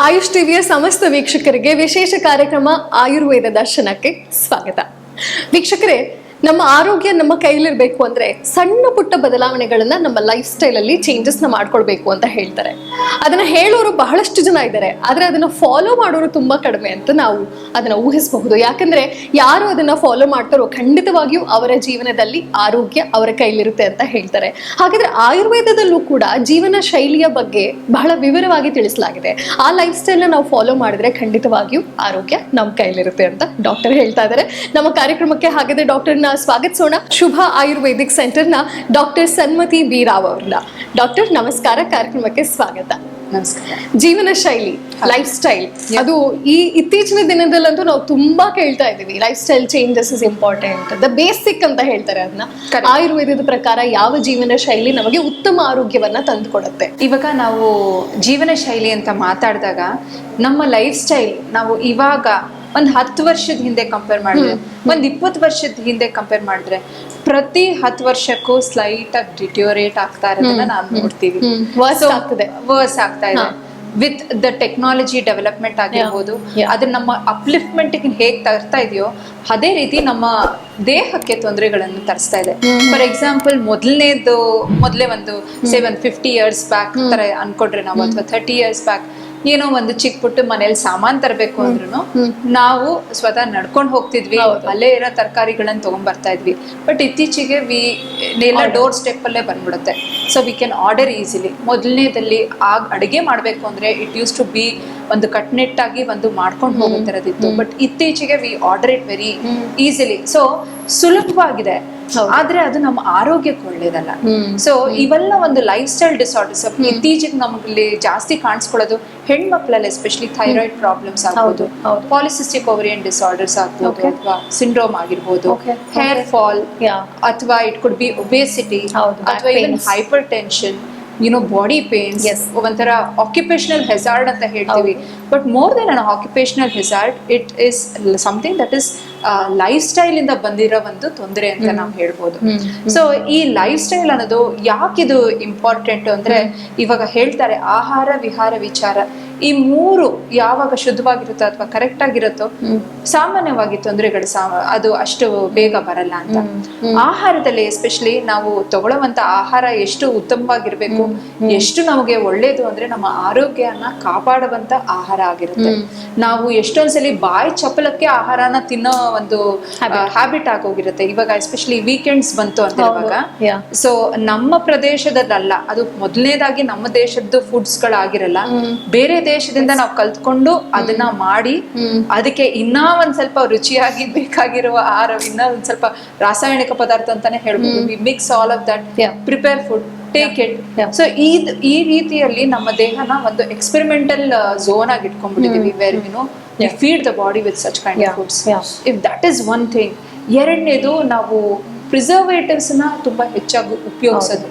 ಆಯುಷ್ ಟಿವಿಯ ಸಮಸ್ತ ವೀಕ್ಷಕರಿಗೆ ವಿಶೇಷ ಕಾರ್ಯಕ್ರಮ ಆಯುರ್ವೇದ ದರ್ಶನಕ್ಕೆ ಸ್ವಾಗತ. ವೀಕ್ಷಕರೇ, ನಮ್ಮ ಆರೋಗ್ಯ ನಮ್ಮ ಕೈಲಿರ್ಬೇಕು ಅಂದ್ರೆ ಸಣ್ಣ ಪುಟ್ಟ ಬದಲಾವಣೆಗಳನ್ನ ನಮ್ಮ ಲೈಫ್ ಸ್ಟೈಲ್ ಅಲ್ಲಿ ಚೇಂಜಸ್ ನ ಮಾಡ್ಕೊಳ್ಬೇಕು ಅಂತ ಹೇಳ್ತಾರೆ. ಅದನ್ನ ಹೇಳೋರು ಬಹಳಷ್ಟು ಜನ ಇದ್ದಾರೆ, ಆದ್ರೆ ಅದನ್ನ ಫಾಲೋ ಮಾಡೋರು ತುಂಬಾ ಕಡಿಮೆ ಅಂತ ನಾವು ಅದನ್ನ ಊಹಿಸಬಹುದು. ಯಾಕಂದ್ರೆ ಯಾರು ಅದನ್ನ ಫಾಲೋ ಮಾಡ್ತಾರೋ ಖಂಡಿತವಾಗಿಯೂ ಅವರ ಜೀವನದಲ್ಲಿ ಆರೋಗ್ಯ ಅವರ ಕೈಲಿರುತ್ತೆ ಅಂತ ಹೇಳ್ತಾರೆ. ಹಾಗಾದ್ರೆ ಆಯುರ್ವೇದದಲ್ಲೂ ಕೂಡ ಜೀವನ ಶೈಲಿಯ ಬಗ್ಗೆ ಬಹಳ ವಿವರವಾಗಿ ತಿಳಿಸಲಾಗಿದೆ. ಆ ಲೈಫ್ ಸ್ಟೈಲ್ ನ ನಾವು ಫಾಲೋ ಮಾಡಿದ್ರೆ ಖಂಡಿತವಾಗಿಯೂ ಆರೋಗ್ಯ ನಮ್ಮ ಕೈಲಿರುತ್ತೆ ಅಂತ ಡಾಕ್ಟರ್ ಹೇಳ್ತಾ ಇದ್ದಾರೆ. ನಮ್ಮ ಕಾರ್ಯಕ್ರಮಕ್ಕೆ ಹಾಗಾದ್ರೆ ಡಾಕ್ಟರ್ನ ಸ್ವಾಗತಿಸೋಣ. ಶುಭ ಆಯುರ್ವೇದಿಕ್ ಸೆಂಟರ್ನ ಡಾಕ್ಟರ್ ಸನ್ಮತಿ ಬಿ ರಾವ್ ಅವ್ರನ್ನ. ಡಾಕ್ಟರ್ ನಮಸ್ಕಾರ, ಕಾರ್ಯಕ್ರಮಕ್ಕೆ ಸ್ವಾಗತ. ನಮಸ್ಕಾರ. ಜೀವನ ಶೈಲಿ, ಲೈಫ್ ಸ್ಟೈಲ್, ಅದು ಈ ಇತ್ತೀಚಿನ ದಿನದಲ್ಲಂತೂ ನಾವು ತುಂಬಾ ಕೇಳ್ತಾ ಇದ್ದೀವಿ. Life style changes is important, the basic ಅಂತ ಹೇಳ್ತಾರೆ. ಅದನ್ನ ಆಯುರ್ವೇದದ ಪ್ರಕಾರ ಯಾವ ಜೀವನ ಶೈಲಿ ನಮಗೆ ಉತ್ತಮ ಆರೋಗ್ಯವನ್ನ ತಂದುಕೊಡುತ್ತೆ? ಇವಾಗ ನಾವು ಜೀವನ ಶೈಲಿ ಅಂತ ಮಾತಾಡಿದಾಗ ನಮ್ಮ ಲೈಫ್ ಸ್ಟೈಲ್ ನಾವು ಇವಾಗ ಒಂದು 10 ವರ್ಷದ ಹಿಂದೆ ಕಂಪೇರ್ ಮಾಡಿದ್ರೆ, ಒಂದು 20 ವರ್ಷದ ಹಿಂದೆ ಕಂಪೇರ್ ಮಾಡಿದ್ರೆ, ಪ್ರತಿ 10 ವರ್ಷಕ್ಕೂ ಸ್ಲೈಟ್ ಆಗಿ ಡಿಟೋರೇಟ್ ಆಗ್ತಾ ಇರೋದನ್ನ ನಾವು ನೋಡ್ತೀವಿ. ವರ್ಸ್ ಆಗ್ತಾ ಇದೆ ವಿತ್ ದ ಟೆಕ್ನಾಲಜಿ ಡೆವಲಪ್ಮೆಂಟ್ ಆಗಿರ್ಬೋದು. ಅದು ನಮ್ಮ ಅಪ್ಲಿಫ್ಟ್ಮೆಂಟ್ ಹೇಗ್ ತರ್ತಾ ಇದೆಯೋ ಅದೇ ರೀತಿ ನಮ್ಮ ದೇಹಕ್ಕೆ ತೊಂದರೆಗಳನ್ನು ತರಿಸ್ತಾ ಇದೆ. ಫಾರ್ ಎಕ್ಸಾಂಪಲ್, ಮೊದಲೇ ಒಂದು 50 years ಬ್ಯಾಕ್ ತರ ಅನ್ಕೊಂಡ್ರೆ ನಾವು, ಅಥವಾ 30 years ಬ್ಯಾಕ್ ಏನೋ ಒಂದು ಚಿಕ್ಕ ಪುಟ್ಟ ಮನೇಲಿ ಸಾಮಾನ್ ತರಬೇಕು ಅಂದ್ರೂ ನಾವು ಸ್ವತಃ ನಡ್ಕೊಂಡು ಹೋಗ್ತಿದ್ವಿ, ಅಲ್ಲೇ ಇರೋ ತರಕಾರಿಗಳನ್ನ ತಗೊಂಡ್ ಬರ್ತಾ ಇದ್ವಿ. ಬಟ್ ಇತ್ತೀಚೆಗೆ ಎಲ್ಲ ಡೋರ್ ಸ್ಟೆಪ್ ಅಲ್ಲೇ ಬಂದ್ಬಿಡುತ್ತೆ. So we can order easily. ಮೊದಲನೇದಲ್ಲಿ ಅಡುಗೆ ಮಾಡ್ಬೇಕು ಅಂದ್ರೆ ಇಟ್ ಯೂಸ್ ಟು ಬಿ ಒಂದು ಕಟ್ನಿಟ್ಟಾಗಿ ಒಂದು ಮಾಡ್ಕೊಂಡು ಹೋಗುತ್ತಿರೋದಿತ್ತು. ಬಟ್ ಇತ್ತೀಚೆಗೆ we order it very easily. So ಸುಲಭವಾಗಿದೆ, ಆದ್ರೆ ಅದು ನಮ್ಮ ಆರೋಗ್ಯಕ್ಕೆ ಒಳ್ಳೇದಲ್ಲ. ಸೊ ಇವೆಲ್ಲ ಒಂದು ಲೈಫ್ ಸ್ಟೈಲ್ ಡಿಸಾರ್ಡರ್ಸ್. ಇತ್ತೀಚೆಗೆ ನಮ್ಮಲ್ಲಿ ಜಾಸ್ತಿ ಕಾಣಿಸ್ಕೊಳ್ಳೋದು ಹೆಣ್ಮಕ್ಳಲ್ಲಿ, ಎಸ್ಪೆಷಲಿ ಥೈರಾಯ್ಡ್ ಪ್ರಾಬ್ಲಮ್ಸ್ ಆಗ್ಬೋದು, ಪಾಲಿಸಿಸ್ಟಿಕ್ ಓವರಿಯನ್ ಡಿಸಾರ್ಡರ್ಸ್ ಆಗ್ಬೋದು, ಅಥವಾ ಸಿಂಡ್ರೋಮ್ ಆಗಿರ್ಬೋದು, ಹೇರ್ ಫಾಲ್, ಅಥವಾ ಇಟ್ ಕುಡ್ ಬಿ ಒಬೇಸಿಟಿ, ಅಥವಾ even hypertension, body pains. ಒಂಥರ ಆಕ್ಯುಪೇಷನಲ್ ಹೆಜಾರ್ಡ್ ಅಂತ ಹೇಳ್ತೀವಿ. But more than an occupational hazard, it is something that is life style ಇಂದ ಬಂದಿರೋ ಒಂದು ತೊಂದರೆ ಅಂತ ನಾವು ಹೇಳ್ಬೋದು. ಸೊ ಈ ಲೈಫ್ ಸ್ಟೈಲ್ ಅನ್ನೋದು ಯಾಕಿದು ಇಂಪಾರ್ಟೆಂಟ್ ಅಂದ್ರೆ, ಇವಾಗ ಹೇಳ್ತಾರೆ ಆಹಾರ ವಿಹಾರ ವಿಚಾರ, ಈ ಮೂರು ಯಾವಾಗ ಶುದ್ಧವಾಗಿರುತ್ತೋ ಅಥವಾ ಕರೆಕ್ಟ್ ಆಗಿರುತ್ತೋ ಸಾಮಾನ್ಯವಾಗಿ ತೊಂದರೆಗಳು ಅದು ಅಷ್ಟು ಬೇಗ ಬರಲ್ಲ ಅಂತ. ಆಹಾರದಲ್ಲಿ ಎಸ್ಪೆಷಲಿ ನಾವು ತಗೊಳ್ಳುವಂತ ಆಹಾರ ಎಷ್ಟು ಉತ್ತಮವಾಗಿರ್ಬೇಕು, ಎಷ್ಟು ನಮಗೆ ಒಳ್ಳೇದು ಅಂದ್ರೆ ನಮ್ಮ ಆರೋಗ್ಯನ ಕಾಪಾಡುವಂತ ಆಹಾರ ಆಗಿರುತ್ತೆ. ನಾವು ಎಷ್ಟೊಂದ್ಸಲಿ ಬಾಯಿ ಚಪಲಕ್ಕೆ ಆಹಾರನ ತಿನ್ನೋ ಒಂದು ಹ್ಯಾಬಿಟ್ ಆಗೋಗಿರುತ್ತೆ. ಇವಾಗ ಎಸ್ಪೆಷಲಿ ವೀಕೆಂಡ್ಸ್ ಬಂತು ಅಂತ ಇವಾಗ, ಸೊ ನಮ್ಮ ಪ್ರದೇಶದಲ್ಲ, ಅದು ಮೊದಲನೇದಾಗಿ ನಮ್ಮ ದೇಶದ್ದು ಫುಡ್ಸ್ ಗಳಾಗಿರಲ್ಲ, ಬೇರೆ ದೇಶದಿಂದ ನಾವು ಕಲ್ತ್ಕೊಂಡು ಅದನ್ನ ಮಾಡಿ ಅದಕ್ಕೆ ಇನ್ನ ಒಂದ್ ಸ್ವಲ್ಪ ರುಚಿಯಾಗಿ ಬೇಕಾಗಿರುವ ಆಹಾರ, ಇನ್ನ ಒಂದ್ ಸ್ವಲ್ಪ ರಾಸಾಯನಿಕ ಪದಾರ್ಥ ಅಂತಾನೆ ಹೇಳ್ಬೋದು. We mix all of that, prepare food, take it. So ಈ ರೀತಿಯಲ್ಲಿ ನಮ್ಮ ದೇಹನ ಒಂದು ಎಕ್ಸ್ಪೆರಿಮೆಂಟಲ್ ಝೋನ್ ಆಗಿ ಇಟ್ಕೊಂಡ್ಬಿಟ್ಟಿದೀವಿ, where we feed the body with such kind of foods. If that is one thing. ಎರಡನೇದು, ನಾವು ಪ್ರಿಸರ್ವೇಟಿವ್ಸ್ ನ ತುಂಬಾ ಹೆಚ್ಚಾಗಿ ಉಪಯೋಗಿಸೋದು.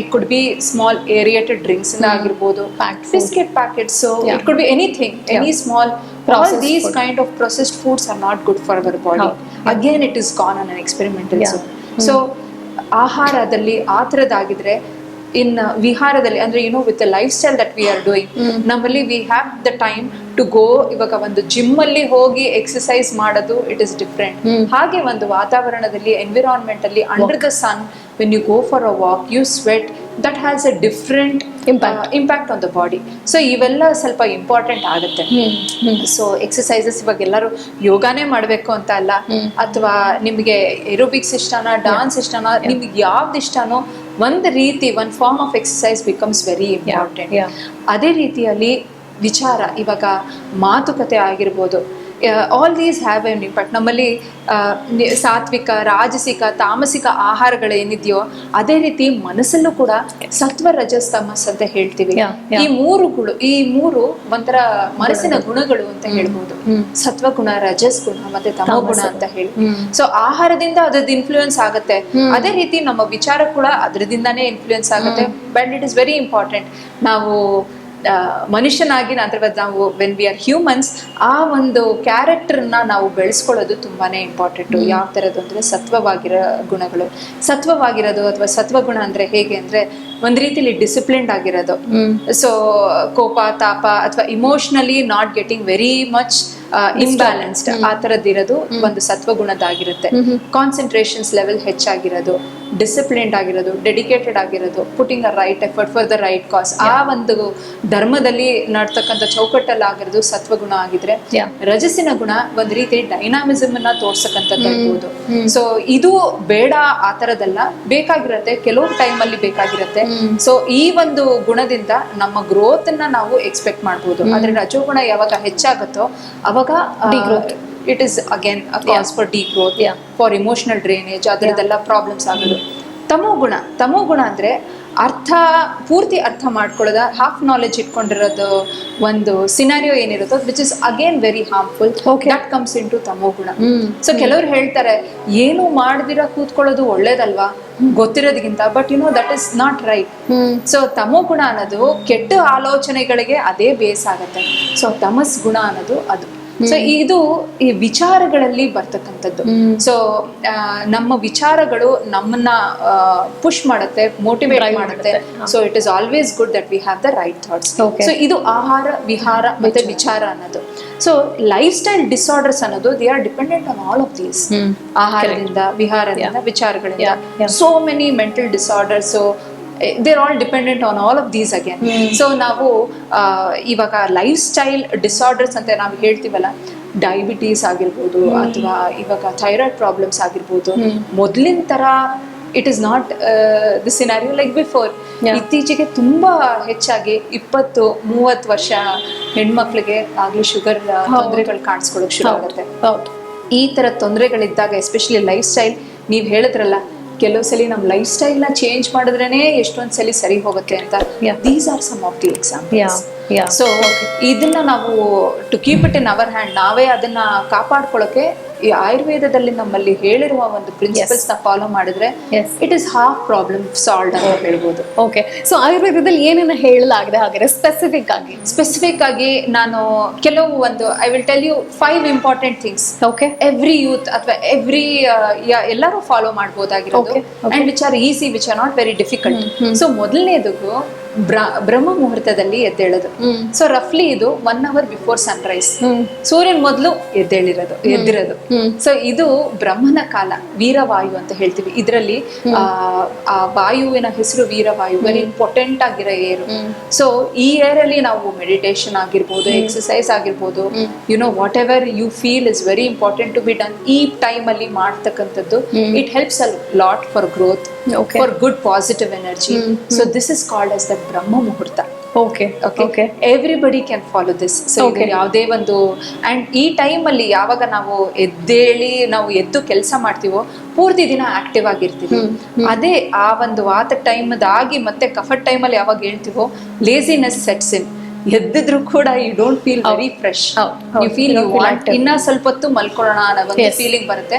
It could be small aerated drinks ಆಗಿರ್ಬೋದು, biscuit packets, it could be anything, any small. All these kind of processed foods are not good for our body. Again, it is gone on an experimental zone. So ಆಹಾರದಲ್ಲಿ ಆ ಥರದ್ದಾಗಿದ್ರೆ, in ವಿಹಾರದಲ್ಲಿ ಅಂದ್ರೆ with the life style that we are doing, ನಮ್ಮಲ್ಲಿ we have the time to go. ಇವಾಗ ಒಂದು gym ಅಲ್ಲಿ ಹೋಗಿ exercise ಮಾಡೋದು, ಇಟ್ ಇಸ್ ಡಿಫ್ರೆಂಟ್. ಹಾಗೆ ಒಂದು ವಾತಾವರಣದಲ್ಲಿ, ಎನ್ವಿರಾನ್ಮೆಂಟ್ ಅಲ್ಲಿ, under the sun, when you go for a walk, you sweat, that has a different impact on the body. So ಇವೆಲ್ಲ ಸ್ವಲ್ಪ ಇಂಪಾರ್ಟೆಂಟ್ ಆಗುತ್ತೆ. ಸೊ ಎಕ್ಸಸೈಸಸ್ ಇವಾಗ ಎಲ್ಲರೂ ಯೋಗಾನೇ ಮಾಡ್ಬೇಕು ಅಂತ ಅಲ್ಲ, ಅಥವಾ ನಿಮ್ಗೆ ಏರೋಬಿಕ್ಸ್ ಇಷ್ಟನಾ, ಡಾನ್ಸ್ ಇಷ್ಟನಾ, ನಿಮ್ಗೆ ಯಾವ್ದು ಇಷ್ಟನೋ ಒಂದು ರೀತಿ, one form of exercise becomes very important. ಅದೇ ರೀತಿಯಲ್ಲಿ ವಿಚಾರ, ಇವಾಗ ಮಾತುಕತೆ ಆಗಿರ್ಬೋದು, all these have an impact. ನಮ್ಮಲ್ಲಿ ಸಾತ್ವಿಕ, ರಾಜಸಿಕ, ತಾಮಸಿಕ ಆಹಾರಗಳೇನಿದೆಯೋ ಅದೇ ರೀತಿ ಮನಸ್ಸಲ್ಲೂ ಕೂಡ ಸತ್ವ, ರಜಸ್, ತಮಸ್ ಅಂತ ಹೇಳ್ತೀವಿ. ಈ ಮೂರು ಒಂಥರ ಮನಸ್ಸಿನ ಗುಣಗಳು ಅಂತ ಹೇಳ್ಬೋದು. ಸತ್ವ ಗುಣ, ರಜಸ್ ಗುಣ, ಮತ್ತೆ ತಮೋ ಗುಣ ಅಂತ ಹೇಳಿ. ಸೊ ಆಹಾರದಿಂದ ಅದ್ರದ್ದು ಇನ್ಫ್ಲೂಯೆನ್ಸ್ ಆಗುತ್ತೆ. ಅದೇ ರೀತಿ ನಮ್ಮ ವಿಚಾರ ಕೂಡ ಅದರದಿಂದಾನೇ ಇನ್ಫ್ಲೂಯೆನ್ಸ್ ಆಗುತ್ತೆ. But it is very important. ನಾವು ಮನುಷ್ಯನಾಗಿ ನಾವು ವೆನ್ ವಿ ಆರ್ ಹ್ಯೂಮನ್ಸ್, ಆ ಒಂದು ಕ್ಯಾರೆಕ್ಟರ್ನ ನಾವು ಬೆಳೆಸ್ಕೊಳ್ಳೋದು ತುಂಬಾನೇ ಇಂಪಾರ್ಟೆಂಟು. ಯಾವ ಥರದ್ದು ಅಂದರೆ ಸತ್ವವಾಗಿರೋ ಗುಣಗಳು. ಸತ್ವವಾಗಿರೋದು ಅಥವಾ ಸತ್ವಗುಣ ಅಂದರೆ ಹೇಗೆ ಅಂದರೆ, ಒಂದ್ ರೀತಿಲಿ ಡಿಸಿಪ್ಲಿನ್ಡ್ ಆಗಿರೋದು. ಸೊ ಕೋಪ ತಾಪ ಅಥವಾ emotionally not getting very much imbalanced ಆ ತರದಿರೋದು ಒಂದು ಸತ್ವಗುಣದಾಗಿರುತ್ತೆ. ಕಾನ್ಸಂಟ್ರೇಷನ್ಸ್ ಲೆವೆಲ್ ಹೆಚ್ಚಾಗಿರೋದು, ಡಿಸಿಪ್ಲಿನ್ಡ್ ಆಗಿರೋದು, ಡೆಡಿಕೇಟೆಡ್ ಆಗಿರೋದು, putting a right effort for the right cause, ಆ ಒಂದು ಧರ್ಮದಲ್ಲಿ ನಡ್ತಕ್ಕಂಥ ಚೌಕಟ್ಟಲ್ಲಿ ಆಗಿರೋದು ಸತ್ವಗುಣ ಆಗಿದ್ರೆ, ರಜಸ್ಸಿನ ಗುಣ ಒಂದ್ ರೀತಿ ಡೈನಾಮಿಸಮ್ ಅನ್ನ ತೋರ್ಸಕ್ಕಂಥದ್ದು ಇರ್ಬೋದು. ಸೊ ಇದು ಬೇಡ ಆ ತರದಲ್ಲ, ಬೇಕಾಗಿರತ್ತೆ, ಕೆಲವು ಟೈಮ್ ಅಲ್ಲಿ ಬೇಕಾಗಿರತ್ತೆ. ಸೊ ಈ ಒಂದು ಗುಣದಿಂದ ನಮ್ಮ ಗ್ರೋತ್ ಅನ್ನ ನಾವು ಎಕ್ಸ್ಪೆಕ್ಟ್ ಮಾಡ್ಬೋದು. ಆದ್ರೆ ರಜೋಗುಣ ಯಾವಾಗ ಹೆಚ್ಚಾಗತ್ತೋ ಅವಾಗ it is again a cause for degrowth, for emotional drainage, ಅದರದೆಲ್ಲ ಪ್ರಾಬ್ಲಮ್ಸ್ ಆಗೋದು. ತಮೋಗುಣ ಅಂದ್ರೆ ಪೂರ್ತಿ ಅರ್ಥ ಮಾಡ್ಕೊಳ್ಳೋದ, ಹಾಫ್ ನಾಲೆಜ್ ಇಟ್ಕೊಂಡಿರೋದು ಒಂದು ಸಿನಾರಿಯೋ ಏನಿರುತ್ತೋ which is again very harmful, that comes into ತಮೋಗುಣ. ಸೊ ಕೆಲವ್ರು ಹೇಳ್ತಾರೆ ಏನು ಮಾಡದಿರ ಕೂತ್ಕೊಳ್ಳೋದು ಒಳ್ಳೇದಲ್ವಾ ಗೊತ್ತಿರೋದಕ್ಕಿಂತ, but you know that is not right. So ತಮೋಗುಣ ಅನ್ನೋದು ಕೆಟ್ಟ ಆಲೋಚನೆಗಳಿಗೆ ಅದೇ ಬೇಸ್ ಆಗತ್ತೆ. ಸೊ ತಮಸ್ ಗುಣ ಅನ್ನೋದು ಅದು. ಸೊ ಇದು ಈ ವಿಚಾರಗಳಲ್ಲಿ ಬರ್ತಕ್ಕಂಥದ್ದು. ಸೊ ನಮ್ಮ ವಿಚಾರಗಳು ನಮ್ಮನ್ನ ಪುಷ್ ಮಾಡುತ್ತೆ, ಮೋಟಿವೇಟ್ ಮಾಡುತ್ತೆ. So it is always good that we have the right thoughts. So ಇದು ಆಹಾರ, ವಿಹಾರ ಮತ್ತೆ ವಿಚಾರ ಅನ್ನೋದು. ಸೊ ಲೈಫ್ ಸ್ಟೈಲ್ ಡಿಸಾರ್ಡರ್ಸ್ ಅನ್ನೋದು they are dependent on all of these. ಆಹಾರದಿಂದ, ವಿಹಾರದಿಂದ, ವಿಚಾರಗಳಿಂದ, so many mental disorders, they're all dependent on all of these again. So ನಾವು ಇವಾಗ ಲೈಫ್ ಸ್ಟೈಲ್ ಡಿಸಾರ್ಡರ್ಸ್ ಅಂತ ನಾವು ಹೇಳ್ತೀವಲ್ಲ, ಡಯಾಬಿಟೀಸ್ ಆಗಿರ್ಬೋದು ಅಥವಾ ಇವಾಗ ಥೈರಾಯ್ಡ್ ಪ್ರಾಬ್ಲಮ್ಸ್ ಆಗಿರ್ಬೋದು, ಮೊದಲಿನ ತರ it is not the scenario like before. ಇತ್ತೀಚೆಗೆ ತುಂಬಾ ಹೆಚ್ಚಾಗಿ 20-30 ವರ್ಷ ಹೆಣ್ಮಕ್ಳಿಗೆ ಆಗ್ಲೂ ಶುಗರ್ ತೊಂದರೆಗಳು ಕಾಣಿಸ್ಕೊಳ್ಳೋಕೆ ಶುರು ಆಗುತ್ತೆ. ಈ ತರ ತೊಂದರೆಗಳಿದ್ದಾಗ ಎಸ್ಪೆಷಲಿ ಲೈಫ್ ಸ್ಟೈಲ್, ನೀವ್ ಹೇಳಿದ್ರಲ್ಲ ಕೆಲವು ಸಲ ನಮ್ಮ ಲೈಫ್ ಸ್ಟೈಲ್ ನ ಚೇಂಜ್ ಮಾಡಿದ್ರೇನೆ ಎಷ್ಟೊಂದ್ ಸಲ ಸರಿ ಹೋಗುತ್ತೆ ಅಂತ. These are some of the examples. So ಇದನ್ನ ನಾವು to keep it in our hand, ನಾವೇ ಅದನ್ನ ಕಾಪಾಡ್ಕೊಳ್ಳೋಕೆ ಈ ಆಯುರ್ವೇದದಲ್ಲಿ ನಮ್ಮಲ್ಲಿ ಹೇಳಿರುವ ಒಂದು ಪ್ರಿನ್ಸಿಪಲ್ಸ್ ನ ಫಾಲೋ ಮಾಡಿದ್ರೆ it is half problem solve ಅಂತ ಹೇಳ್ಬೋದು. ಓಕೆ, ಸೊ ಆಯುರ್ವೇದದಲ್ಲಿ ಏನೇನ ಹೇಳಲಾಗಿದೆ ಹಾಗಾದ್ರೆ ಸ್ಪೆಸಿಫಿಕ್ ಆಗಿ ನಾನು ಕೆಲವು ಒಂದು I will tell you 5 important things. Okay, every youth ಅಥವಾ ಎವ್ರಿ ಎಲ್ಲರೂ ಫಾಲೋ ಮಾಡ್ಬೋದಾಗಿರೋದು and which are easy, which are not very difficult. So ಮೊದಲನೇದಕ್ಕೂ ಬ್ರಹ್ಮ ಮುಹೂರ್ತದಲ್ಲಿ ಎದ್ದೇಳೋದು. ಸೊ ರಫ್ಲಿ ಇದು 1 hour ಬಿಫೋರ್ ಸನ್ರೈಸ್, ಸೂರ್ಯನ್ ಮೊದಲು ಎದ್ದಿರೋದು. ಸೊ ಇದು ಬ್ರಹ್ಮನ ಕಾಲ, ವೀರವಾಯು ಅಂತ ಹೇಳ್ತೀವಿ. ಇದರಲ್ಲಿ ಆ ವಾಯುವಿನ ಹೆಸರು ವೀರವಾಯು, ವೆರಿ ಇಂಪಾರ್ಟೆಂಟ್ ಆಗಿರೋ ಏರು. ಸೊ ಈ ಏರ್ ಅಲ್ಲಿ ನಾವು ಮೆಡಿಟೇಷನ್ ಆಗಿರ್ಬೋದು, ಎಕ್ಸರ್ಸೈಸ್ ಆಗಿರ್ಬೋದು, you know whatever you feel is very important to be done ಈ ಟೈಮ್ ಅಲ್ಲಿ ಮಾಡ್ತಕ್ಕಂಥದ್ದು. It helps a lot for growth, for good positive energy. So this is called as the brahma muhurta. Everybody can follow this. So ಯಾವುದೇ ಒಂದು and ಈ time ಅಲ್ಲಿ ಯಾವಾಗ ನಾವು ಎದ್ದು ಕೆಲಸ ಮಾಡ್ತೀವೋ ಪೂರ್ತಿ ದಿನ ಆಕ್ಟಿವ್ ಆಗಿರ್ತೀವಿ. ಅದೇ ಆ ಒಂದು ವಾತ ಟೈಮ್ದಾಗಿ ಮತ್ತೆ ಕಫಟ್ ಟೈಮ್ ಅಲ್ಲಿ ಯಾವಾಗ ಹೇಳ್ತೀವೋ ಲೇಸಿನೆಸ್ ಸೆಟ್ಸ್ ಇನ್. ಎದ್ದಿದ್ರು ಕೂಡ you don't feel very fresh, you feel you want ಇನ್ನ ಸ್ವಲ್ಪ ಹೊತ್ತು ಮಲ್ಕೊಳ್ಳೋಣ ಅನ್ನೋ ಒಂದು ಫೀಲಿಂಗ್ ಬರುತ್ತೆ.